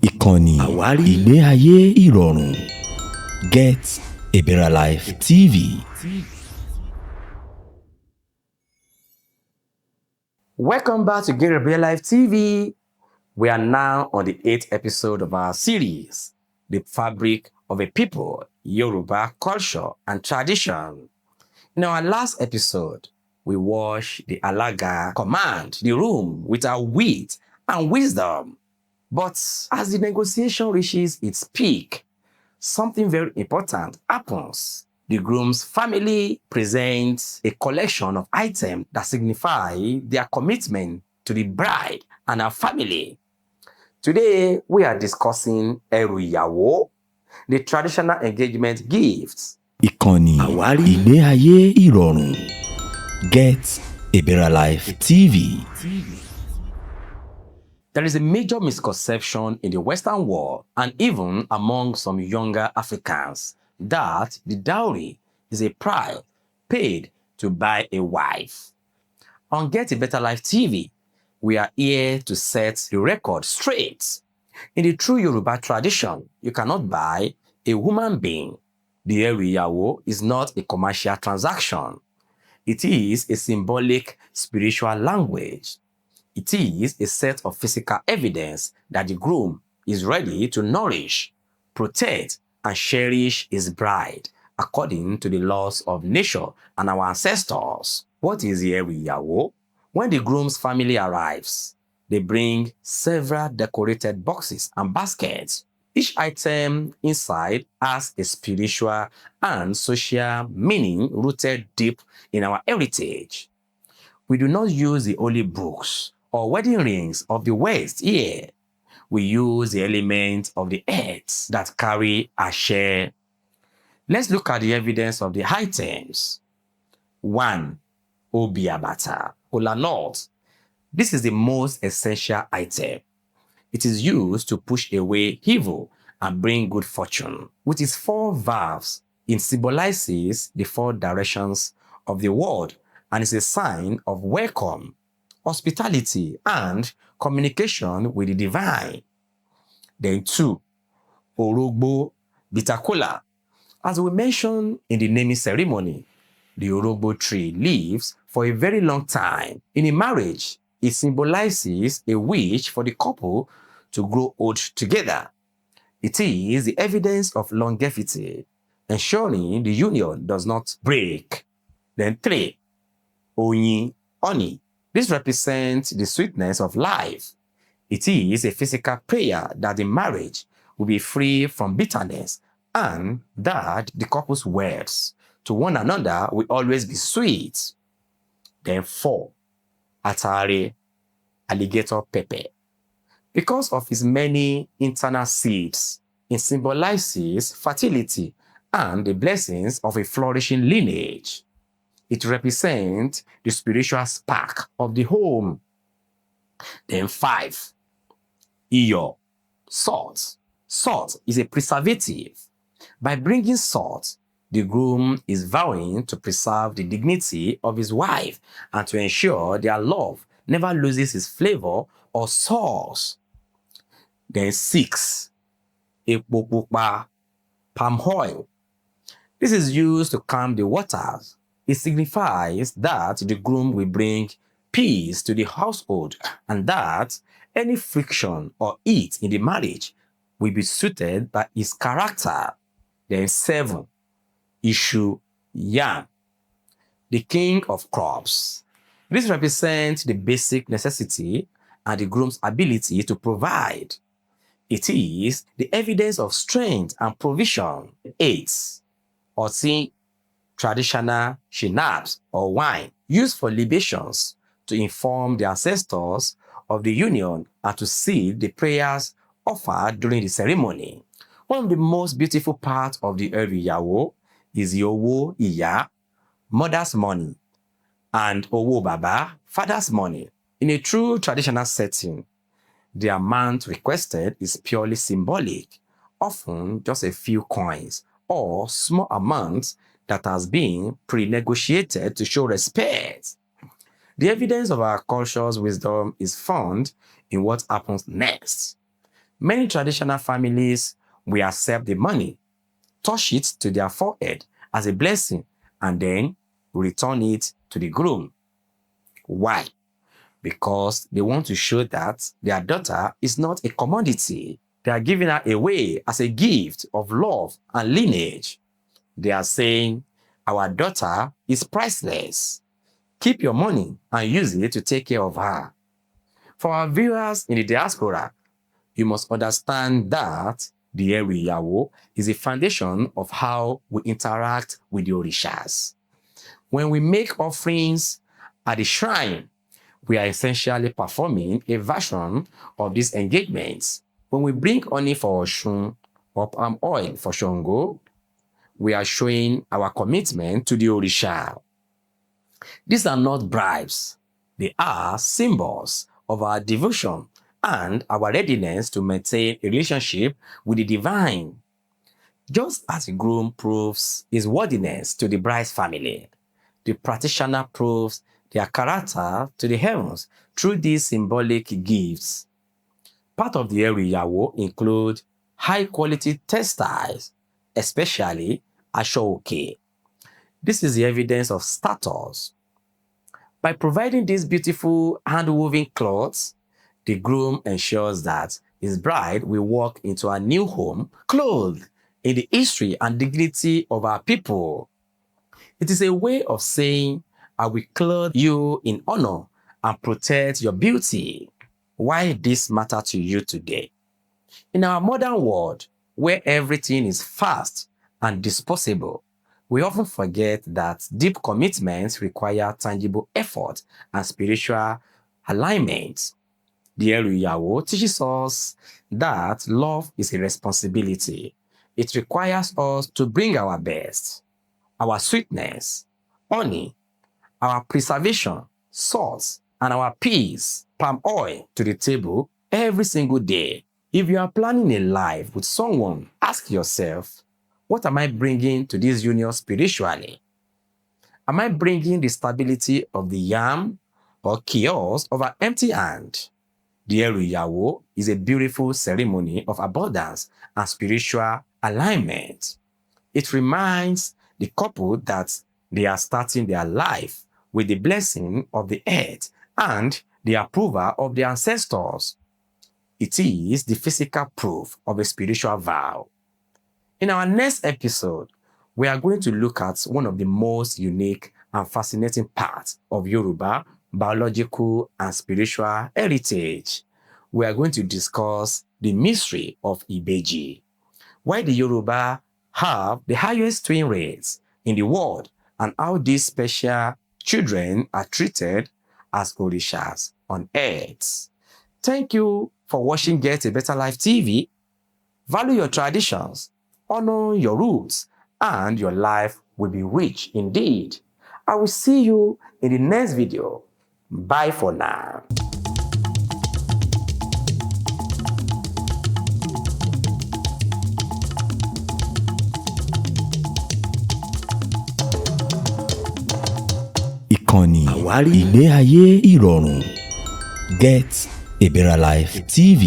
Ìkànnì ìgbé ayé ìrọ̀rùn Get a Better Life TV. Welcome back to Get a Better Life TV. We are now on the 8th episode of our series, The Fabric of a People, Yoruba Culture and Tradition. In our last episode, we watched the Alaga command the room with her wit and wisdom. But as the negotiation reaches its peak, something very important happens. The groom's family presents a collection of items that signify their commitment to the bride and her family. Today, we are discussing Eru Iyawo, the traditional engagement gifts. Ìkànnì ìgbé ayé ìrọ̀rùn Get a Better Life TV. There is a major misconception in the Western world and even among some younger Africans that the dowry is a price paid to buy a wife. On Get a Better Life TV, we are here to set the record straight. In the true Yoruba tradition, you cannot buy a human being. The Eru Iyawo is not a commercial transaction. It is a symbolic spiritual language. It is a set of physical evidence that the groom is ready to nourish, protect, and cherish his bride according to the laws of nature and our ancestors. What is the Eru Iyawo? When the groom's family arrives, they bring several decorated boxes and baskets. Each item inside has a spiritual and social meaning rooted deep in our heritage. We do not use the holy books or wedding rings of the West here. We use the elements of the earth that carry a share. Let's look at the evidence of the items. 1. Obi Abata, Kola Nut. This is the most essential item. It is used to push away evil and bring good fortune. With its 4 valves, it symbolizes the 4 directions of the world and is a sign of welcome, hospitality, and communication with the divine. Then 2. Orogbo Bitakola. As we mentioned in the naming ceremony, the Orogbo tree lives for a very long time. In a marriage, it symbolizes a wish for the couple to grow old together. It is the evidence of longevity, ensuring the union does not break. Then 3. Oyin, honey. This represents the sweetness of life. It is a physical prayer that the marriage will be free from bitterness and that the couple's words to one another will always be sweet. Then 4. Atare, alligator pepper. Because of its many internal seeds, it symbolizes fertility and the blessings of a flourishing lineage. It represents the spiritual spark of the home. Then 5. Iyo, salt. Salt is a preservative. By bringing salt, the groom is vowing to preserve the dignity of his wife and to ensure their love never loses its flavor or source. Then 6. Epo Pupa, palm oil. This is used to calm the waters. It signifies that the groom will bring peace to the household and that any friction or heat in the marriage will be suited by his character. Then 7. Ishu, yam, the king of crops. This represents the basic necessity and the groom's ability to provide. It is the evidence of strength and provision. 8. Oti, traditional schnapps or wine used for libations to inform the ancestors of the union and to seal the prayers offered during the ceremony. One of the most beautiful parts of the Eru Iyawo is the Owo Iya, mother's money, and Owo Baba, father's money. In a true traditional setting, The amount requested is purely symbolic, often just a few coins or small amounts that has been pre-negotiated to show respect. The evidence of our culture's wisdom is found in what happens next. Many traditional families will accept the money, touch it to their forehead as a blessing, and then return it to the groom. Why? Because they want to show that their daughter is not a commodity. They are giving her away as a gift of love and lineage. They are saying, our daughter is priceless. Keep your money and use it to take care of her. For our viewers in the diaspora, you must understand that the Eru Iyawo is the foundation of how we interact with the Orishas. When we make offerings at the shrine, we are essentially performing a version of these engagements. When we bring honey for Oshun or palm oil for Shango, we are showing our commitment to the Orisha. These are not bribes. They are symbols of our devotion and our readiness to maintain a relationship with the divine. Just as the groom proves his worthiness to the bride's family, the practitioner proves their character to the heavens through these symbolic gifts. Part of the Eru Iyawo include high-quality textiles, especially ashoke. This is the evidence of status. By providing these beautiful hand-woven cloths, the groom ensures that his bride will walk into a new home clothed in the history and dignity of our people. It is a way of saying, I will clothe you in honor and protect your beauty. Why this matter to you today? In our modern world, where everything is fast and disposable, we often forget that deep commitments require tangible effort and spiritual alignment. The Eru Iyawo teaches us that love is a responsibility. It requires us to bring our best, our sweetness, honey, our preservation, salt, and our peace, palm oil to the table every single day. If you are planning a life with someone, ask yourself, what am I bringing to this union spiritually? Am I bringing the stability of the yam or chaos of an empty hand? The Eru Iyawo is a beautiful ceremony of abundance and spiritual alignment. It reminds the couple that they are starting their life with the blessing of the earth and the approval of their ancestors. It is the physical proof of a spiritual vow. In our next episode, we are going to look at one of the most unique and fascinating parts of Yoruba biological and spiritual heritage. We are going to discuss the mystery of Ibeji, why the Yoruba have the highest twin rates in the world, and how these special children are treated as orishas on earth. Thank you for watching Get a Better Life TV. Value your traditions, honor your roots, and your life will be rich indeed. I will see you in the next video. Bye for now. Ìkànnì àwárí ìgbé ayé ìrọ̀rùn Get a Better Life TV.